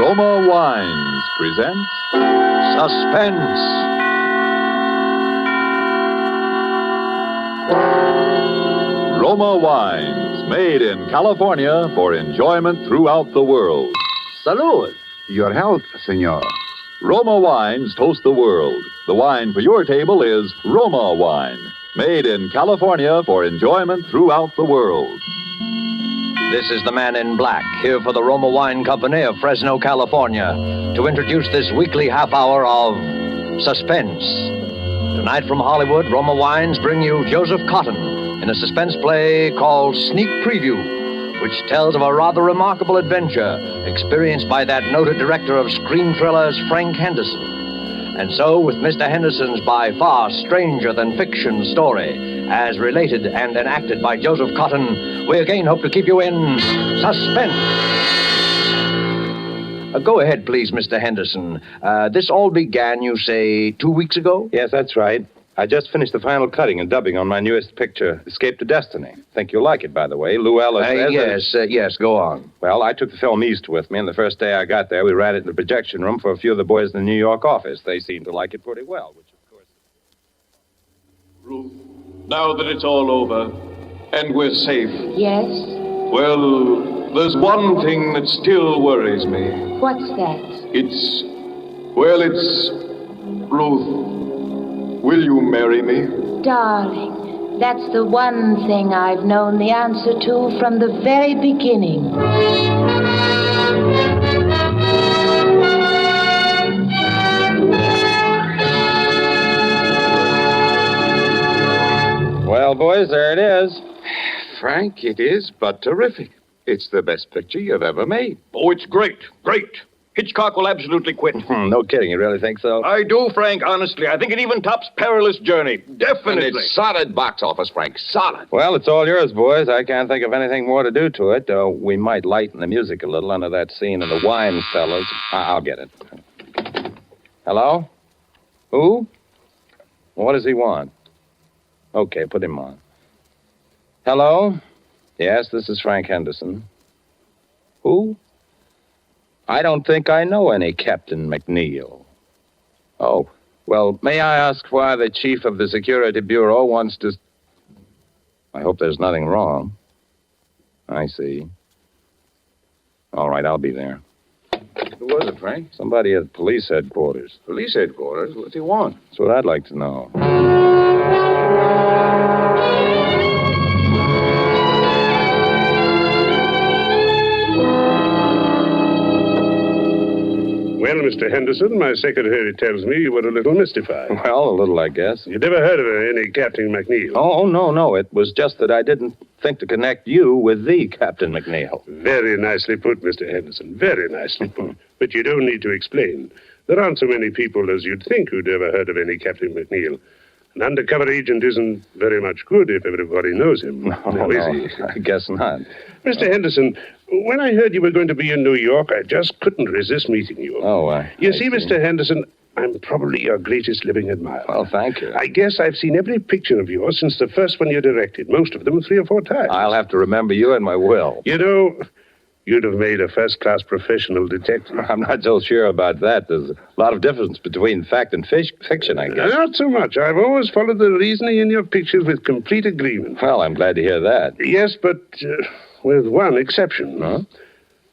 Roma Wines presents Suspense. Roma Wines, made in California for enjoyment throughout the world. Salud. Your health, senor. Roma Wines toast the world. The wine for your table is Roma Wine, made in California for enjoyment throughout the world. This is the man in black, here for the Roma Wine Company of Fresno, California, to introduce this weekly half hour of Suspense. Tonight from Hollywood, Roma Wines bring you Joseph Cotton in a suspense play called Sneak Preview, which tells of a rather remarkable adventure experienced by that noted director of screen thrillers, Frank Henderson. And so, with Mr. Henderson's by far stranger-than-fiction story, as related and enacted by Joseph Cotton, we again hope to keep you in suspense. Go ahead, please, Mr. Henderson. This all began, you say, 2 weeks ago? Yes, that's right. I just finished the final cutting and dubbing on my newest picture, Escape to Destiny. Think you'll like it, by the way. Llewellyn says... Yes, go on. Well, I took the film east with me, and the first day I got there, we ran it in the projection room for a few of the boys in the New York office. They seemed to like it pretty well, which, of course... Ruth, now that it's all over, and we're safe... Yes? Well, there's one thing that still worries me. What's that? It's... Ruth... Will you marry me? Darling, that's the one thing I've known the answer to from the very beginning. Well, boys, there it is. Frank, it is but terrific. It's the best picture you've ever made. Oh, it's great. Hitchcock will absolutely quit. No kidding, you really think so? I do, Frank, honestly. I think it even tops Perilous Journey. Definitely. And it's solid box office, Frank. Solid. Well, it's all yours, boys. I can't think of anything more to do to it. We might lighten the music a little under that scene of the wine cellars. I'll get it. Hello? Who? What does he want? Okay, put him on. Hello? Yes, this is Frank Henderson. Who? I don't think I know any Captain McNeil. Oh, well, may I ask why the chief of the Security Bureau wants to... I hope there's nothing wrong. I see. All right, I'll be there. Who was it, Frank? Somebody at police headquarters. Police headquarters? What's he want? That's what I'd like to know. Well, Mr. Henderson, my secretary tells me you were a little mystified. Well, a little, I guess. You never heard of any Captain McNeil? Oh, no. It was just that I didn't think to connect you with the Captain McNeil. Very nicely put, Mr. Henderson. Very nicely put. But you don't need to explain. There aren't so many people as you'd think who'd ever heard of any Captain McNeil. An undercover agent isn't very much good if everybody knows him. No, is he? I guess not. Mr. Henderson, when I heard you were going to be in New York, I just couldn't resist meeting you. You see, Mr. Henderson, I'm probably your greatest living admirer. Well, thank you. I guess I've seen every picture of yours since the first one you directed, most of them 3 or 4 times. I'll have to remember you in my will. You know, you'd have made a first-class professional detective. I'm not so sure about that. There's a lot of difference between fact and fiction, I guess. Not so much. I've always followed the reasoning in your pictures with complete agreement. Well, I'm glad to hear that. Yes, but with one exception. Huh?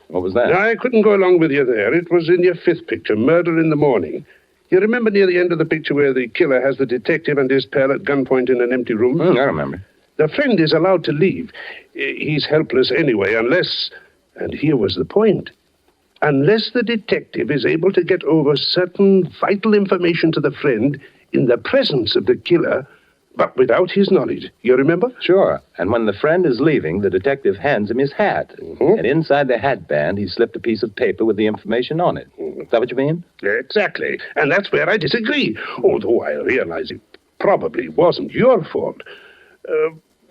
What was that? I couldn't go along with you there. It was in your 5th picture, Murder in the Morning. You remember near the end of the picture where the killer has the detective and his pal at gunpoint in an empty room? I remember. The friend is allowed to leave. He's helpless anyway, unless... And here was the point. Unless the detective is able to get over certain vital information to the friend in the presence of the killer, but without his knowledge. You remember? Sure. And when the friend is leaving, the detective hands him his hat. Mm-hmm. And inside the hatband, he slipped a piece of paper with the information on it. Is that what you mean? Exactly. And that's where I disagree. Although I realize it probably wasn't your fault.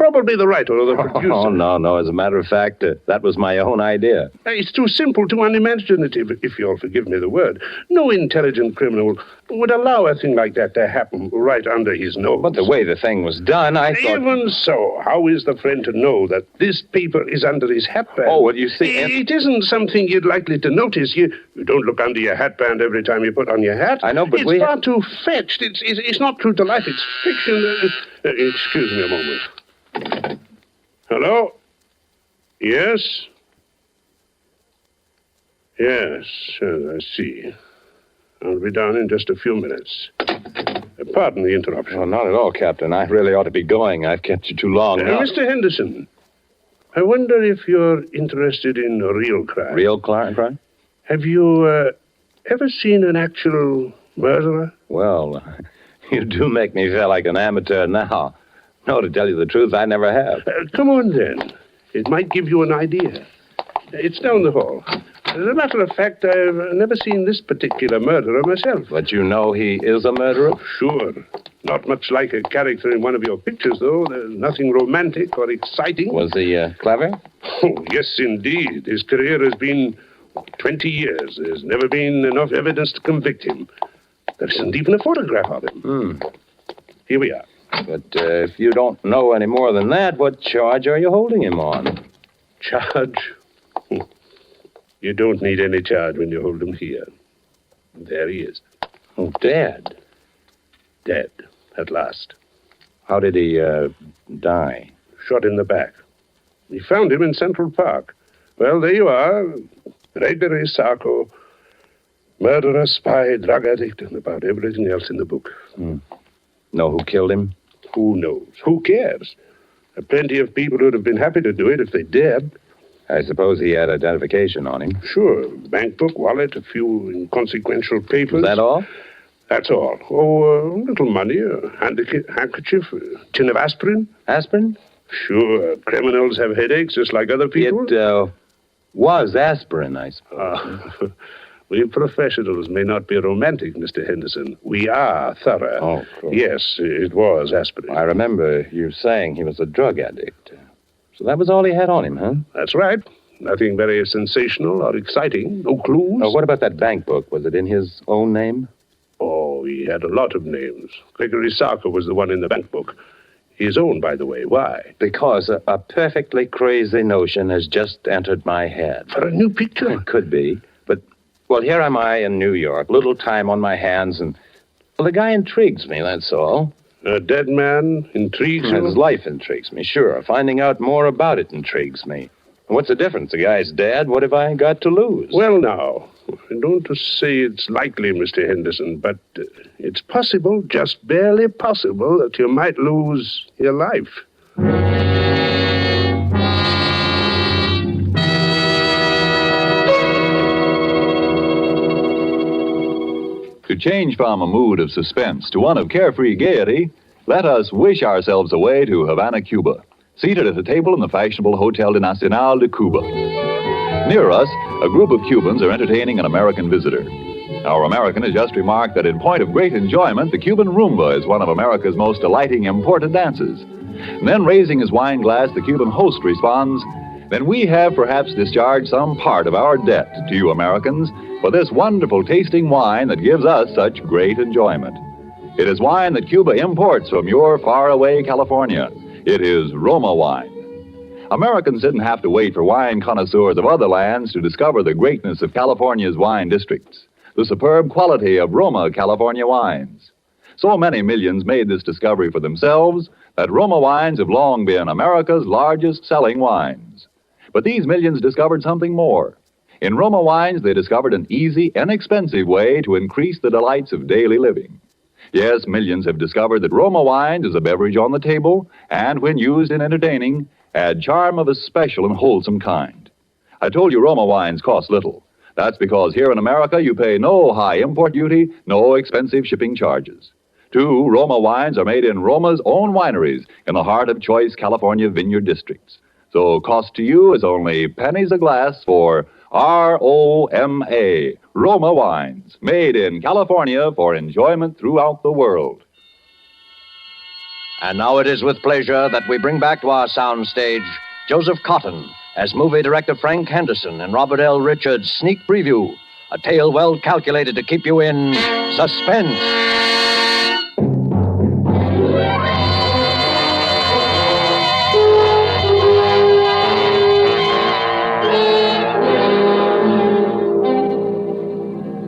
probably the writer or the producer. Oh, no. As a matter of fact, that was my own idea. It's too simple, too unimaginative, if you'll forgive me the word. No intelligent criminal would allow a thing like that to happen right under his nose. But the way the thing was done, I thought... Even so, how is the friend to know that this paper is under his hatband? Oh, well, you see... It isn't something you're likely to notice. You don't look under your hatband every time you put on your hat. I know, but it's far too fetched. It's not true to life. It's fiction. Excuse me a moment. Hello? Yes? Yes, I see. I'll be down in just a few minutes. Pardon the interruption. Oh, not at all, Captain. I really ought to be going. I've kept you too long now. Mr. Henderson, I wonder if you're interested in real crime. Real crime? Have you ever seen an actual murderer? Well, you do make me feel like an amateur now. No, to tell you the truth, I never have. Come on, then. It might give you an idea. It's down the hall. As a matter of fact, I've never seen this particular murderer myself. But you know he is a murderer? Sure. Not much like a character in one of your pictures, though. There's nothing romantic or exciting. Was he clever? Oh, yes, indeed. His career has been 20 years. There's never been enough evidence to convict him. There isn't even a photograph of him. Here we are. But if you don't know any more than that, what charge are you holding him on? Charge? You don't need any charge when you hold him here. There he is. Oh, dead. Dead, at last. How did he die? Shot in the back. We found him in Central Park. Well, there you are. Gregory Sarko. Murderer, spy, drug addict, and about everything else in the book. Know who killed him? Who knows? Who cares? There are plenty of people who'd have been happy to do it if they dared. I suppose he had identification on him. Sure. Bank book, wallet, a few inconsequential papers. Is that all? That's all. Oh, a little money, a handkerchief, a tin of aspirin. Aspirin? Sure. Criminals have headaches just like other people. It was aspirin, I suppose. We professionals may not be romantic, Mr. Henderson. We are thorough. Oh, cool. Yes, it was aspirin. I remember you saying he was a drug addict. So that was all he had on him, huh? That's right. Nothing very sensational or exciting. No clues. Oh, what about that bank book? Was it in his own name? Oh, he had a lot of names. Gregory Sarko was the one in the bank book. His own, by the way. Why? Because a perfectly crazy notion has just entered my head. For a new picture? It could be. But, well, here am I in New York. Little time on my hands, and, well, the guy intrigues me, that's all. A dead man intrigues you? His life intrigues me, sure. Finding out more about it intrigues me. What's the difference? The guy's dead. What have I got to lose? Well, now, I don't say it's likely, Mr. Henderson, but it's possible, just barely possible, that you might lose your life. To change from a mood of suspense to one of carefree gaiety, let us wish ourselves away to Havana, Cuba, seated at a table in the fashionable Hotel Nacional de Cuba. Near us, a group of Cubans are entertaining an American visitor. Our American has just remarked that in point of great enjoyment, the Cuban rumba is one of America's most delighting imported dances. And then, raising his wine glass, the Cuban host responds, "Then we have perhaps discharged some part of our debt to you Americans for this wonderful tasting wine that gives us such great enjoyment. It is wine that Cuba imports from your faraway California. It is Roma wine." Americans didn't have to wait for wine connoisseurs of other lands to discover the greatness of California's wine districts, the superb quality of Roma California wines. So many millions made this discovery for themselves that Roma wines have long been America's largest selling wines. But these millions discovered something more. In Roma wines, they discovered an easy, inexpensive way to increase the delights of daily living. Yes, millions have discovered that Roma wines is a beverage on the table, and when used in entertaining, add charm of a special and wholesome kind. I told you Roma wines cost little. That's because here in America, you pay no high import duty, no expensive shipping charges. 2 Roma wines are made in Roma's own wineries in the heart of choice California vineyard districts. So cost to you is only pennies a glass for R-O-M-A, Roma wines, made in California for enjoyment throughout the world. And now it is with pleasure that we bring back to our soundstage Joseph Cotton as movie director Frank Henderson and Robert L. Richards' sneak preview, a tale well calculated to keep you in suspense.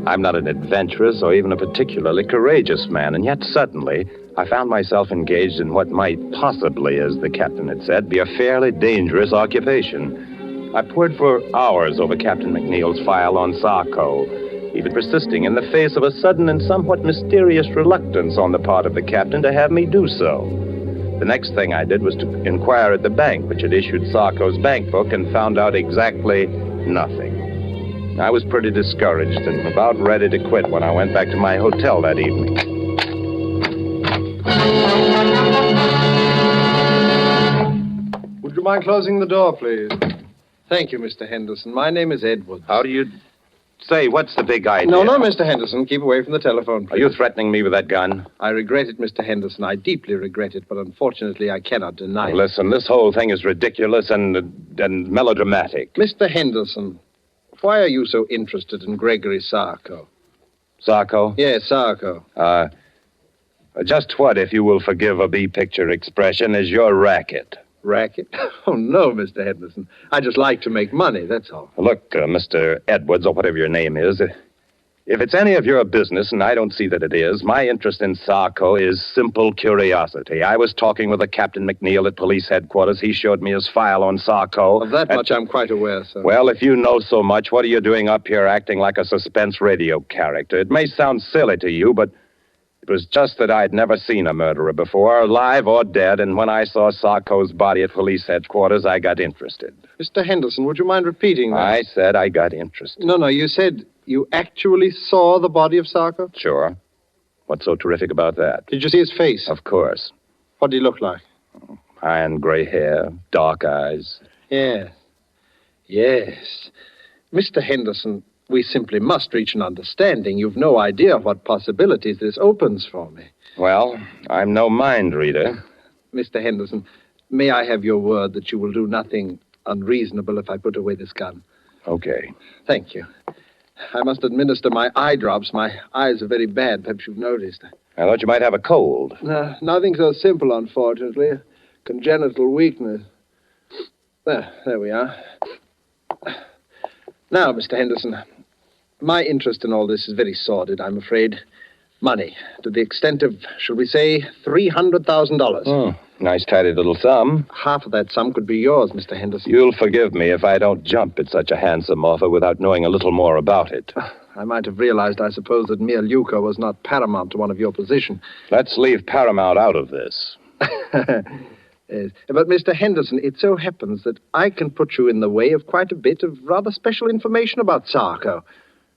I'm not an adventurous or even a particularly courageous man, and yet suddenly I found myself engaged in what might possibly, as the captain had said, be a fairly dangerous occupation. I pored for hours over Captain McNeil's file on Sarko, even persisting in the face of a sudden and somewhat mysterious reluctance on the part of the captain to have me do so. The next thing I did was to inquire at the bank, which had issued Sarko's bank book, and found out exactly nothing. I was pretty discouraged and about ready to quit when I went back to my hotel that evening. Would you mind closing the door, please? Thank you, Mr. Henderson. My name is Edwards. How do you say? What's the big idea? No, Mr. Henderson. Keep away from the telephone, please. Are you threatening me with that gun? I regret it, Mr. Henderson. I deeply regret it, but unfortunately I cannot deny it. Listen, this whole thing is ridiculous and melodramatic. Mr. Henderson, why are you so interested in Gregory Sarko? Sarko? Yes, Sarko. Just what, if you will forgive a B-picture expression, is your racket? Racket? Oh, no, Mr. Henderson. I just like to make money, that's all. Look, Mr. Edwards, or whatever your name is, if it's any of your business, and I don't see that it is, my interest in Sarko is simple curiosity. I was talking with a Captain McNeil at police headquarters. He showed me his file on Sarko. Of that much I'm quite aware, sir. Well, if you know so much, what are you doing up here acting like a suspense radio character? It may sound silly to you, but it was just that I'd never seen a murderer before, alive or dead, and when I saw Sarko's body at police headquarters, I got interested. Mr. Henderson, would you mind repeating that? I said I got interested. No, you said you actually saw the body of Sarko? Sure. What's so terrific about that? Did you see his face? Of course. What did he look like? Iron gray hair, dark eyes. Yes. Mr. Henderson, we simply must reach an understanding. You've no idea what possibilities this opens for me. Well, I'm no mind reader. Mr. Henderson, may I have your word that you will do nothing unreasonable if I put away this gun? Okay. Thank you. I must administer my eye drops. My eyes are very bad. Perhaps you've noticed. I thought you might have a cold. No, nothing so simple, unfortunately. Congenital weakness. There we are. Now, Mr. Henderson, my interest in all this is very sordid, I'm afraid. Money, to the extent of, shall we say, $300,000. Oh, nice tidy little sum. Half of that sum could be yours, Mr. Henderson. You'll forgive me if I don't jump at such a handsome offer without knowing a little more about it. I might have realized, I suppose, that mere lucre was not paramount to one of your position. Let's leave paramount out of this. Yes. But, Mr. Henderson, it so happens that I can put you in the way of quite a bit of rather special information about Sarko.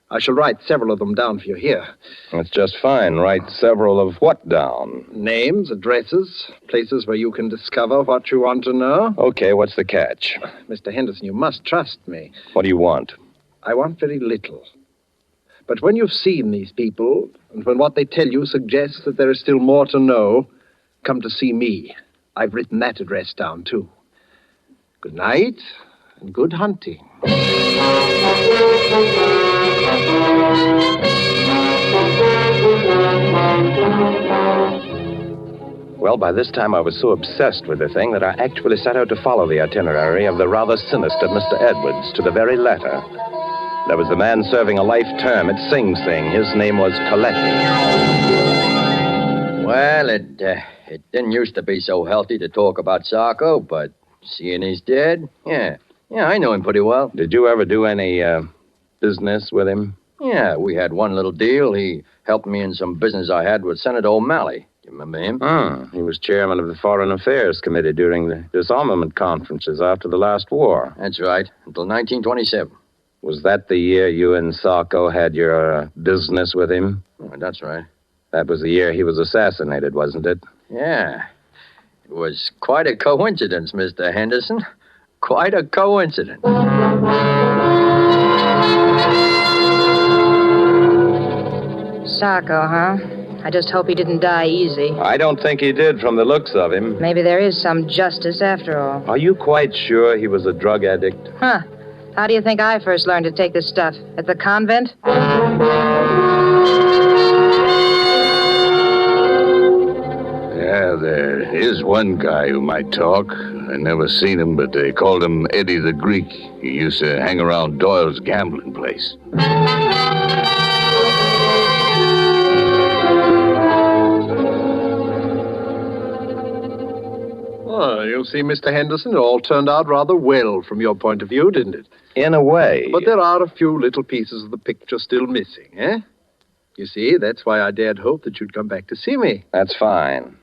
I shall write several of them down for you here. That's just fine. Write several of what down? Names, addresses, places where you can discover what you want to know. Okay, what's the catch? Mr. Henderson, you must trust me. What do you want? I want very little. But when you've seen these people, and when what they tell you suggests that there is still more to know, come to see me. I've written that address down, too. Good night, and good hunting. Well, by this time I was so obsessed with the thing that I actually set out to follow the itinerary of the rather sinister Mr. Edwards to the very letter. There was the man serving a life term at Sing Sing. His name was Coletti. Well, it didn't used to be so healthy to talk about Sarko, but seeing he's dead, yeah, I know him pretty well. Did you ever do any business with him? Yeah, we had one little deal. He helped me in some business I had with Senator O'Malley. You remember him? He was chairman of the Foreign Affairs Committee during the disarmament conferences after the last war. That's right, until 1927. Was that the year you and Sarko had your business with him? Oh, that's right. That was the year he was assassinated, wasn't it? Yeah. It was quite a coincidence, Mr. Henderson. Quite a coincidence. Sarko, huh? I just hope he didn't die easy. I don't think he did from the looks of him. Maybe there is some justice after all. Are you quite sure he was a drug addict? Huh. How do you think I first learned to take this stuff? At the convent? Yeah, there is one guy who might talk. I never seen him, but they called him Eddie the Greek. He used to hang around Doyle's gambling place. Oh, you see, Mr. Henderson, it all turned out rather well from your point of view, didn't it? In a way. But there are a few little pieces of the picture still missing, eh? You see, that's why I dared hope that you'd come back to see me. That's fine.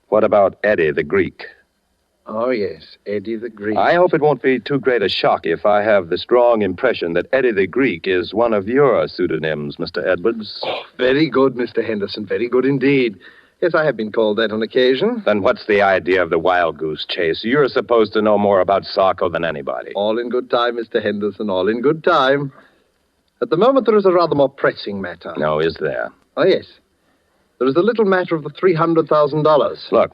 What about Eddie the Greek? Oh, yes, Eddie the Greek. I hope it won't be too great a shock if I have the strong impression that Eddie the Greek is one of your pseudonyms, Mr. Edwards. Oh, very good, Mr. Henderson, very good indeed. Yes, I have been called that on occasion. Then what's the idea of the wild goose chase? You're supposed to know more about Sarko than anybody. All in good time, Mr. Henderson, all in good time. At the moment, there is a rather more pressing matter. No, is there? Oh, yes. There is the little matter of the $300,000. Look,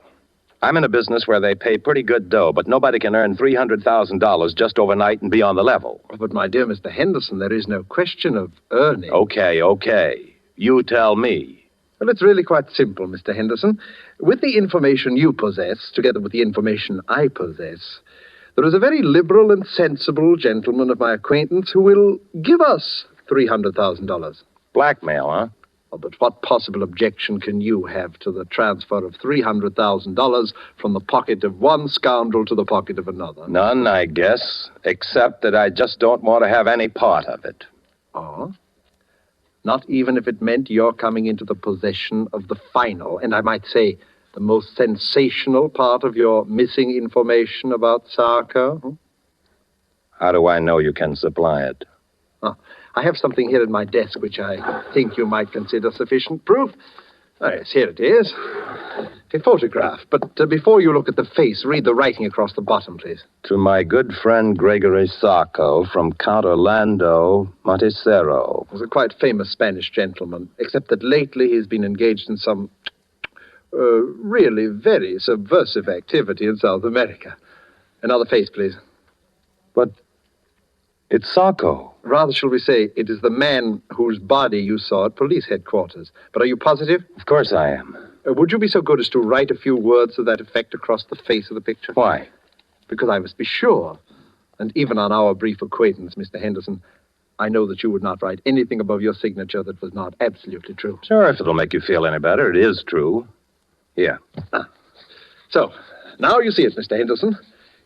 I'm in a business where they pay pretty good dough, but nobody can earn $300,000 just overnight and be on the level. Oh, but, my dear Mr. Henderson, there is no question of earning. Okay. You tell me. Well, it's really quite simple, Mr. Henderson. With the information you possess, together with the information I possess, there is a very liberal and sensible gentleman of my acquaintance who will give us $300,000. Blackmail, huh? Oh, but what possible objection can you have to the transfer of $300,000 from the pocket of one scoundrel to the pocket of another? None, I guess, except that I just don't want to have any part of it. Oh? Not even if it meant your coming into the possession of the final, and I might say, the most sensational part of your missing information about Sarko? How do I know you can supply it? Oh, I have something here at my desk which I think you might consider sufficient proof. Oh, yes, here it is. A photograph. But before you look at the face, read the writing across the bottom, please. To my good friend Gregory Sarko from Count Orlando Monticero. He's a quite famous Spanish gentleman, except that lately he's been engaged in some really very subversive activity in South America. Another face, please. But it's Sarko. Rather, shall we say, it is the man whose body you saw at police headquarters. But are you positive? Of course I am. Would you be so good as to write a few words to that effect across the face of the picture? Why? Because I must be sure. And even on our brief acquaintance, Mr. Henderson, I know that you would not write anything above your signature that was not absolutely true. Sure, if it'll make you feel any better, it is true. Here. So, now you see it, Mr. Henderson.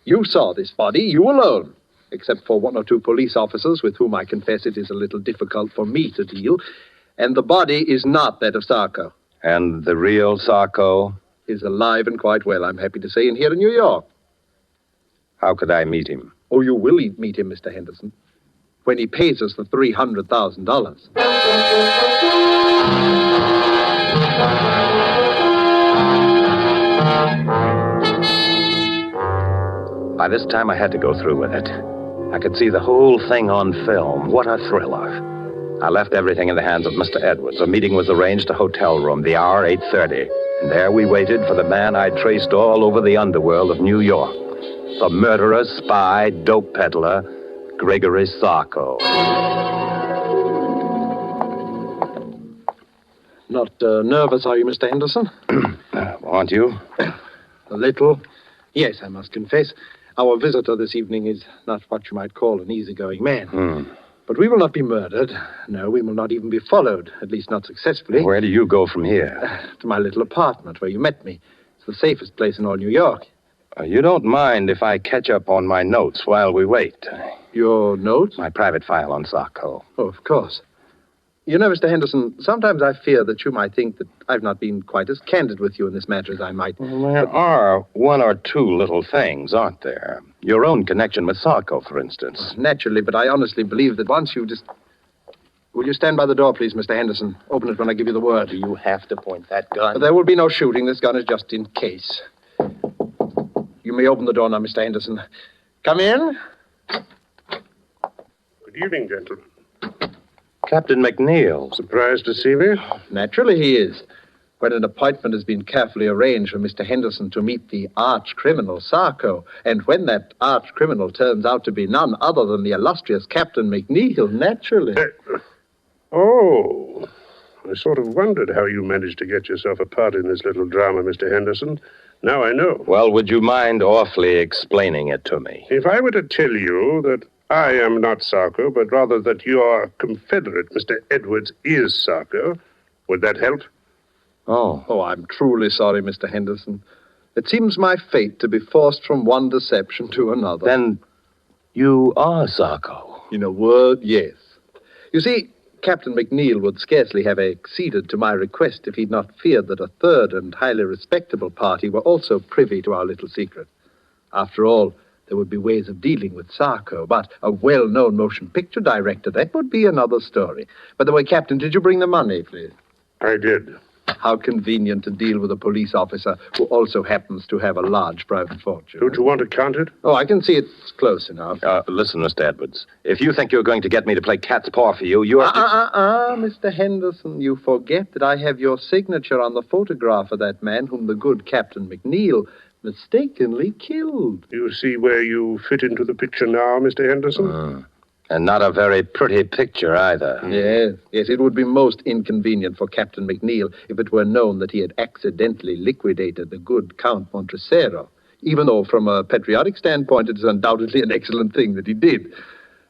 You saw this body, you alone. Except for one or two police officers with whom I confess it is a little difficult for me to deal. And the body is not that of Sarko. And the real Sarko? Is alive and quite well, I'm happy to say, and here in New York. How could I meet him? Oh, you will meet him, Mr. Henderson, when he pays us the $300,000. By this time, I had to go through with it. I could see the whole thing on film. What a thriller. I left everything in the hands of Mr. Edwards. A meeting was arranged, a hotel room, the hour 8:30. And there we waited for the man I'd traced all over the underworld of New York. The murderer, spy, dope peddler, Gregory Sarko. Not nervous, are you, Mr. Henderson? Aren't you? A little. Yes, I must confess. Our visitor this evening is not what you might call an easygoing man. But we will not be murdered. No, we will not even be followed, at least not successfully. Where do you go from here? To my little apartment where you met me. It's the safest place in all New York. You don't mind if I catch up on my notes while we wait? Your notes? My private file on Sarko. Oh, of course. You know, Mr. Henderson, sometimes I fear that you might think that I've not been quite as candid with you in this matter as I might. Well, there are one or two little things, aren't there? Your own connection with Sarko, for instance. Naturally, but I honestly believe that once you just... Will you stand by the door, please, Mr. Henderson? Open it when I give you the word. Do you have to point that gun? There will be no shooting. This gun is just in case. You may open the door now, Mr. Henderson. Come in. Good evening, gentlemen. Captain McNeil. Surprised to see me? Naturally he is. when an appointment has been carefully arranged for Mr. Henderson to meet the arch-criminal Sarko, and when that arch-criminal turns out to be none other than the illustrious Captain McNeil, naturally. Oh, I sort of wondered how you managed to get yourself a part in this little drama, Mr. Henderson. Now I know. Well, would you mind awfully explaining it to me? If I were to tell you that I am not Sarko, but rather that your confederate, Mr. Edwards, is Sarko, would that help? Oh, I'm truly sorry, Mr. Henderson. It seems my fate to be forced from one deception to another. Then you are Sarko. In a word, yes. You see, Captain McNeil would scarcely have acceded to my request if he'd not feared that a third and highly respectable party were also privy to our little secret. After all, there would be ways of dealing with Sarko, but a well-known motion picture director, that would be another story. By the way, Captain, did you bring the money, please? I did. How convenient to deal with a police officer who also happens to have a large private fortune. Don't you want to count it? Oh, I can see it's close enough. Listen, Mr. Edwards, if you think you're going to get me to play cat's paw for you, you are... Mr. Henderson, you forget that I have your signature on the photograph of that man whom the good Captain McNeil mistakenly killed. You see where you fit into the picture now, Mr. Henderson? And not a very pretty picture either. Yes, it would be most inconvenient for Captain McNeil if it were known that he had accidentally liquidated the good Count Montresero, even though from a patriotic standpoint it is undoubtedly an excellent thing that he did.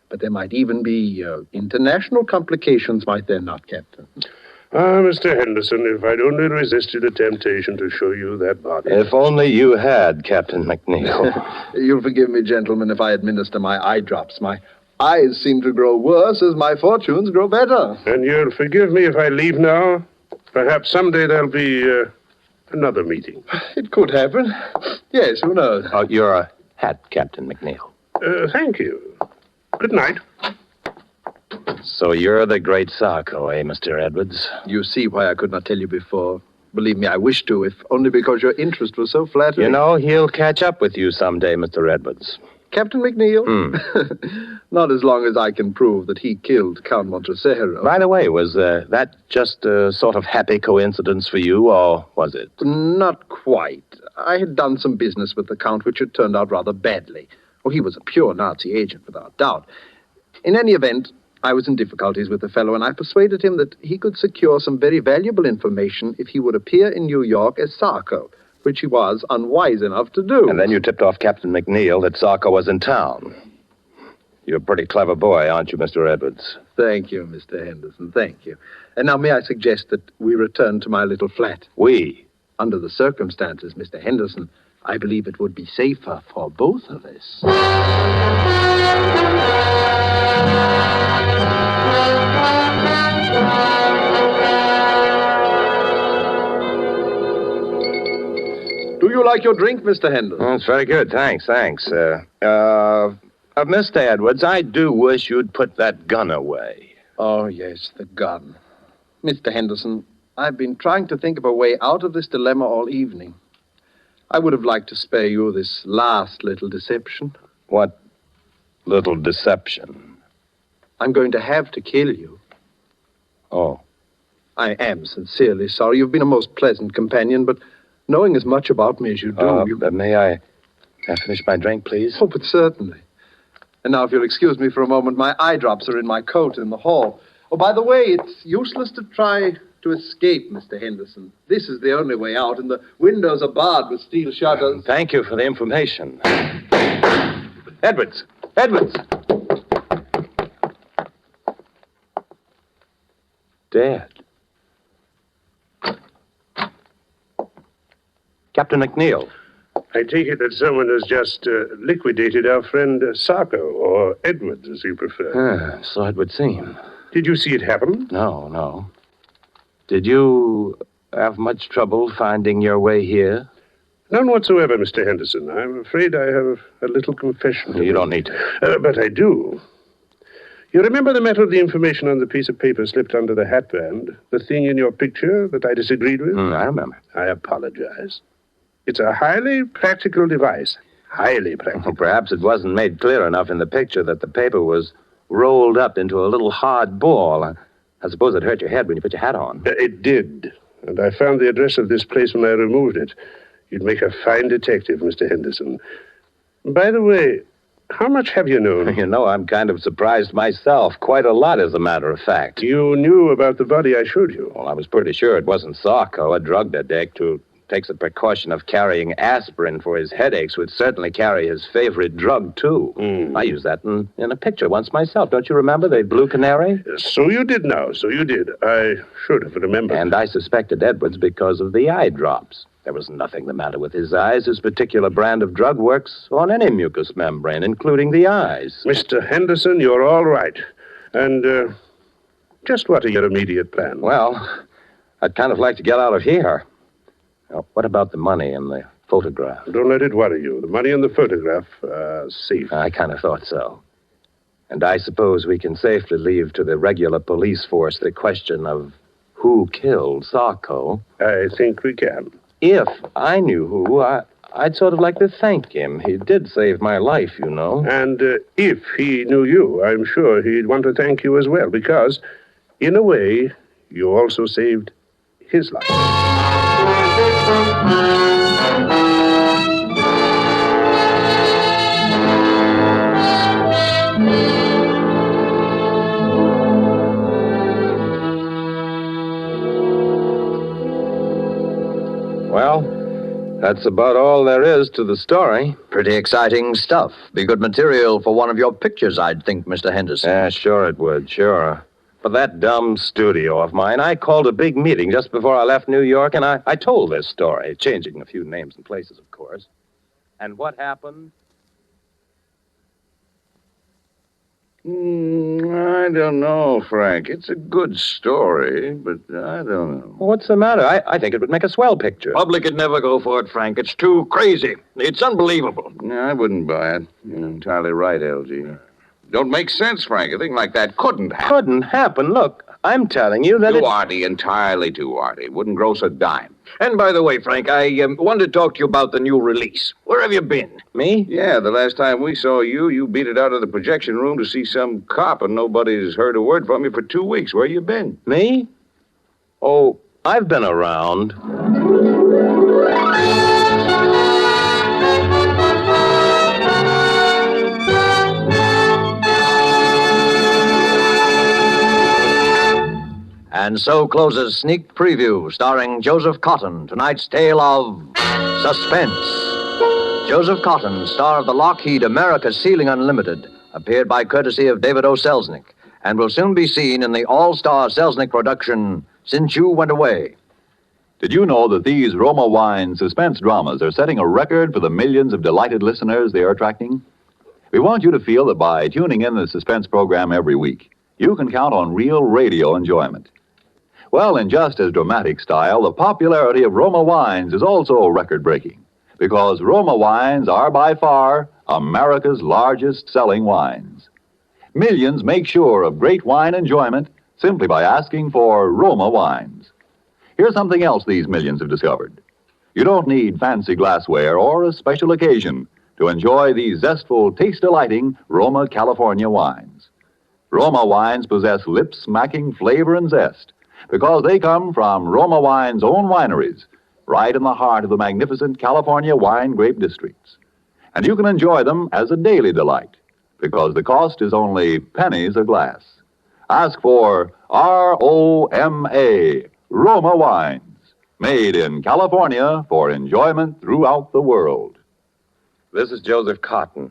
But there might even be international complications, might there not, Captain? Mr. Henderson, if I'd only resisted the temptation to show you that body. If only you had, Captain McNeil. You'll forgive me, gentlemen, if I administer my eye drops. My eyes seem to grow worse as my fortunes grow better. And you'll forgive me if I leave now? Perhaps someday there'll be another meeting. It could happen. Yes, who knows? Oh, your hat, Captain McNeil. Thank you. Good night. So you're the great Sarko, eh, Mr. Edwards? You see why I could not tell you before. Believe me, I wish to, if only because your interest was so flattering. You know, he'll catch up with you someday, Mr. Edwards. Captain McNeil? Not as long as I can prove that he killed Count Montresero. By the way, was that just a sort of happy coincidence for you, or was it? Not quite. I had done some business with the Count, which had turned out rather badly. Oh, he was a pure Nazi agent, without doubt. In any event, I was in difficulties with the fellow, and I persuaded him that he could secure some very valuable information if he would appear in New York as Sarko, which he was unwise enough to do. And then you tipped off Captain McNeil that Sarko was in town. You're a pretty clever boy, aren't you, Mr. Edwards? Thank you, Mr. Henderson, thank you. And now may I suggest that we return to my little flat? We? Under the circumstances, Mr. Henderson, I believe it would be safer for both of us. Do you like your drink, Mr. Henderson? That's very good. Thanks. Mr. Edwards, I do wish you'd put that gun away. Oh, yes, the gun. Mr. Henderson, I've been trying to think of a way out of this dilemma all evening. I would have liked to spare you this last little deception. What little deception? I'm going to have to kill you. Oh. I am sincerely sorry. You've been a most pleasant companion, but knowing as much about me as you do... May I finish my drink, please? Oh, but certainly. And now, if you'll excuse me for a moment, my eye drops are in my coat in the hall. Oh, by the way, it's useless to try to escape, Mr. Henderson. This is the only way out, and the windows are barred with steel shutters. Thank you for the information. Edwards! Edwards! Dead. Captain McNeil. I take it that someone has just liquidated our friend Sarko, or Edwards, as you prefer. So it would seem. Did you see it happen? No. Did you have much trouble finding your way here? None whatsoever, Mr. Henderson. I'm afraid I have a little confession to You make. don't need to. But I do. You remember the matter of the information on the piece of paper slipped under the hatband? The thing in your picture that I disagreed with? I remember. I apologize. It's a highly practical device. Highly practical. Well, perhaps it wasn't made clear enough in the picture that the paper was rolled up into a little hard ball. I suppose it hurt your head when you put your hat on. It did. and I found the address of this place when I removed it. You'd make a fine detective, Mr. Henderson. By the way, how much have you known? You know, I'm kind of surprised myself. Quite a lot, as a matter of fact. You knew about the body I showed you? Well, I was pretty sure it wasn't Sarko, a drug addict who takes the precaution of carrying aspirin for his headaches, would certainly carry his favorite drug, too. I used that in a picture once myself. Don't you remember the Blue Canary? So you did now, so you did. I should have remembered. And I suspected Edwards because of the eye drops. There was nothing the matter with his eyes. His particular brand of drug works on any mucous membrane, including the eyes. Mr. Henderson, you're all right. And just what are your immediate plans? Well, I'd kind of like to get out of here. Now, what about the money and the photograph? Don't let it worry you. The money and the photograph are safe. I kind of thought so. And I suppose we can safely leave to the regular police force the question of who killed Sarko. I think we can. If I knew who, I'd sort of like to thank him. He did save my life, you know. And if he knew you, I'm sure he'd want to thank you as well, because, in a way, you also saved his life. Well, that's about all there is to the story. Pretty exciting stuff. Be good material for one of your pictures, I'd think, Mr. Henderson. Yeah, sure it would, sure. For that dumb studio of mine, I called a big meeting just before I left New York, and I told this story, changing a few names and places, of course. And what happened? I don't know, Frank. It's a good story, but I don't know. What's the matter? I think it would make a swell picture. Public would never go for it, Frank. It's too crazy. It's unbelievable. No, I wouldn't buy it. You're entirely right, LG. Don't make sense, Frank. A thing like that couldn't happen. Couldn't happen. Look, I'm telling you that Too arty, entirely too arty. Wouldn't gross a dime. And by the way, Frank, I wanted to talk to you about the new release. Where have you been? Me? Yeah, the last time we saw you, you beat it out of the projection room to see some cop, and nobody's heard a word from you for 2 weeks. Where you been? Me? Oh, I've been around. And so closes Sneak Preview, starring Joseph Cotton, tonight's tale of Suspense. Joseph Cotton, star of the Lockheed America Ceiling Unlimited, appeared by courtesy of David O. Selznick, and will soon be seen in the all-star Selznick production, Since You Went Away. Did you know that these Roma Wine suspense dramas are setting a record for the millions of delighted listeners they are attracting? We want you to feel that by tuning in the suspense program every week, you can count on real radio enjoyment. Well, in just as dramatic style, the popularity of Roma wines is also record-breaking, because Roma wines are by far America's largest selling wines. Millions make sure of great wine enjoyment simply by asking for Roma wines. Here's something else these millions have discovered. You don't need fancy glassware or a special occasion to enjoy these zestful, taste-delighting Roma California wines. Roma wines possess lip-smacking flavor and zest because they come from Roma Wine's own wineries, right in the heart of the magnificent California wine grape districts. And you can enjoy them as a daily delight because the cost is only pennies a glass. Ask for R-O-M-A, Roma Wines, made in California for enjoyment throughout the world. This is Joseph Cotton.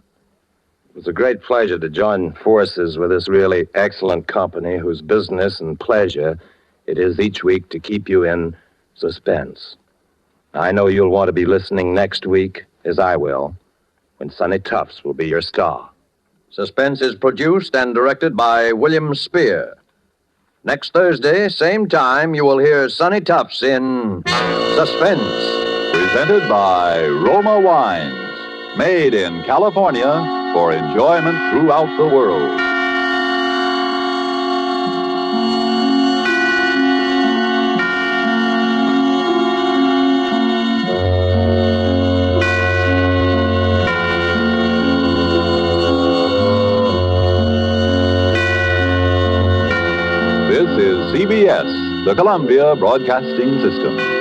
It was a great pleasure to join forces with this really excellent company whose business and pleasure it is each week to keep you in suspense. I know you'll want to be listening next week, as I will, when Sonny Tufts will be your star. Suspense is produced and directed by William Spear. Next Thursday, same time, you will hear Sonny Tufts in Suspense. Presented by Roma Wines, made in California for enjoyment throughout the world. This is CBS, the Columbia Broadcasting System.